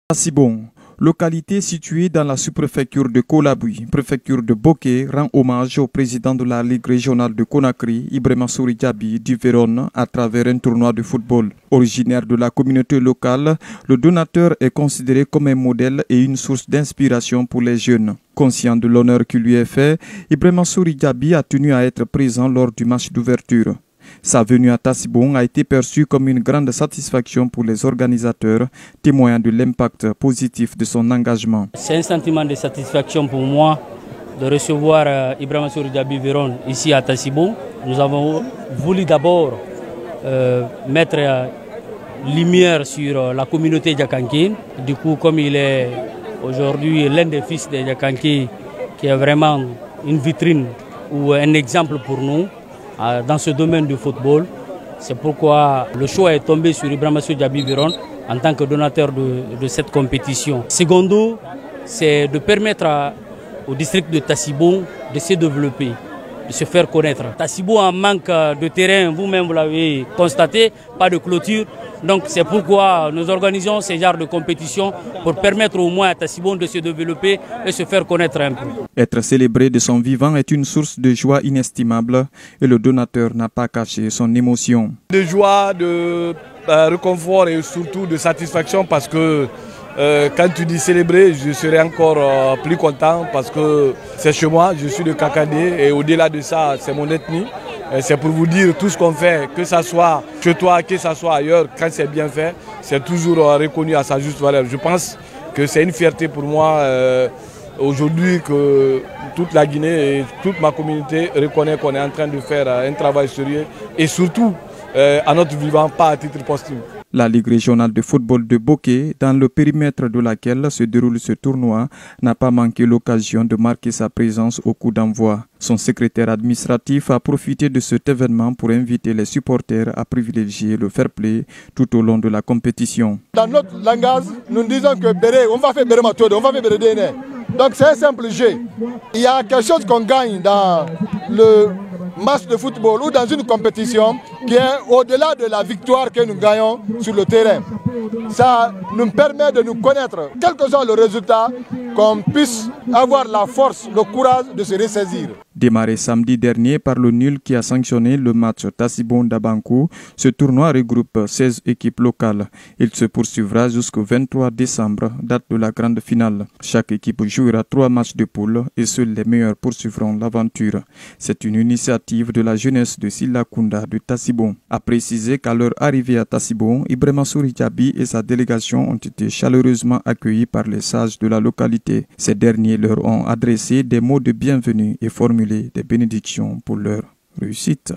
Tassibon, localité située dans la sous-préfecture de Kolabui, préfecture de Boké, rend hommage au président de la Ligue régionale de Conakry, Ibrahima Souri Diaby du Vérone, à travers un tournoi de football. Originaire de la communauté locale, le donateur est considéré comme un modèle et une source d'inspiration pour les jeunes. Conscient de l'honneur qui lui est fait, Ibrahima Souri Diaby a tenu à être présent lors du match d'ouverture. Sa venue à Tassibon a été perçue comme une grande satisfaction pour les organisateurs, témoignant de l'impact positif de son engagement. C'est un sentiment de satisfaction pour moi de recevoir Ibrahima Souri Diaby Vérone ici à Tassibon. Nous avons voulu d'abord mettre lumière sur la communauté Diakanké. Du coup, comme il est aujourd'hui l'un des fils de Diakanké, qui est vraiment une vitrine ou un exemple pour nous, dans ce domaine du football. C'est pourquoi le choix est tombé sur Ibrahima Souri Diaby Vérone en tant que donateur de cette compétition. Secondo, c'est de permettre au district de Tassibon de se développer, de se faire connaître. Tassibon en manque de terrain, vous-même vous l'avez constaté, pas de clôture. Donc c'est pourquoi nous organisons ce genre de compétition pour permettre au moins à Tassibon de se développer et se faire connaître un peu. Être célébré de son vivant est une source de joie inestimable et le donateur n'a pas caché son émotion. De joie, de réconfort et surtout de satisfaction parce que quand tu dis célébrer, je serai encore plus content parce que c'est chez moi, je suis de Kakadé et au-delà de ça, c'est mon ethnie. C'est pour vous dire tout ce qu'on fait, que ce soit chez toi, que ce soit ailleurs, quand c'est bien fait, c'est toujours reconnu à sa juste valeur. Je pense que c'est une fierté pour moi aujourd'hui que toute la Guinée et toute ma communauté reconnaît qu'on est en train de faire un travail sérieux et surtout à notre vivant, pas à titre posthume. La Ligue régionale de football de Boké, dans le périmètre de laquelle se déroule ce tournoi, n'a pas manqué l'occasion de marquer sa présence au coup d'envoi. Son secrétaire administratif a profité de cet événement pour inviter les supporters à privilégier le fair play tout au long de la compétition. Dans notre langage, nous disons que Béré, on va faire Béré Matodo, on va faire Béré DNA. Donc c'est un simple jeu. Il y a quelque chose qu'on gagne dans le match de football ou dans une compétition qui est au-delà de la victoire que nous gagnons sur le terrain. Ça nous permet de nous connaître, quel que soit le résultat, qu'on puisse avoir la force, le courage de se ressaisir. Démarré samedi dernier par le nul qui a sanctionné le match Tassibon-Dabankou, ce tournoi regroupe 16 équipes locales. Il se poursuivra jusqu'au 23 décembre, date de la grande finale. Chaque équipe jouera 3 matchs de poule et seuls les meilleurs poursuivront l'aventure. C'est une initiative de la jeunesse de Silakunda de Tassibon. A préciser qu'à leur arrivée à Tassibon, Ibrahima Souri Diaby et sa délégation ont été chaleureusement accueillis par les sages de la localité. Ces derniers leur ont adressé des mots de bienvenue et formulé des bénédictions pour leur réussite.